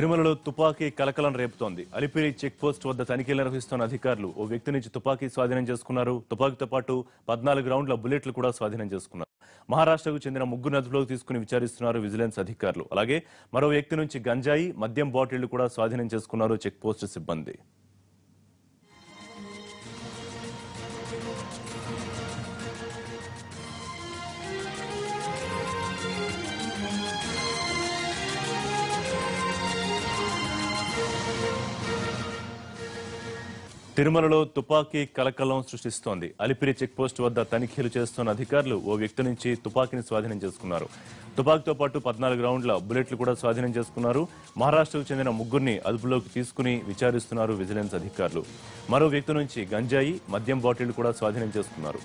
తిరుమలలో తుపాకీ కలకలం రేపుతోంది. అలిపిరి చెక్ పోస్ట్ వద్ద తనిఖీలు నిర్వహిస్తున్న అధికారులు ఓ వ్యక్తి నుంచి తుపాకీ స్వాధీనం చేసుకున్నారు. తుపాకీతో పాటు 14 రౌండ్ల బుల్లెట్లు కూడా స్వాధీనం చేసుకున్నారు. మహారాష్ట్రకు చెందిన ముగ్గురు అదుపులోకి తీసుకుని విచారిస్తున్నారు విజిలెన్స్ అధికారులు. అలాగే మరో వ్యక్తి నుంచి గంజాయి, మద్యం బాటిళ్లు కూడా స్వాధీనం చేసుకున్నారు చెక్ పోస్ట్ సిబ్బంది. తిరుమలలో తుపాకీ కలకలం సృష్టిస్తోంది. అలిపిరి చెక్ పోస్ట్ వద్ద తనిఖీలు చేస్తున్న అధికారులు ఓ వ్యక్తి నుంచి తుపాకీని స్వాధీనం చేసుకున్నారు. తుపాకీతో పాటు 14 రౌండ్ల బుల్లెట్లు కూడా స్వాధీనం చేసుకున్నారు. మహారాష్ట్రకు చెందిన ముగ్గురిని అదుపులోకి తీసుకుని విచారిస్తున్నారు విజిలెన్స్ అధికారులు. మరో వ్యక్తి నుంచి గంజాయి, మద్యం బాటిళ్లు కూడా స్వాధీనం చేసుకున్నారు.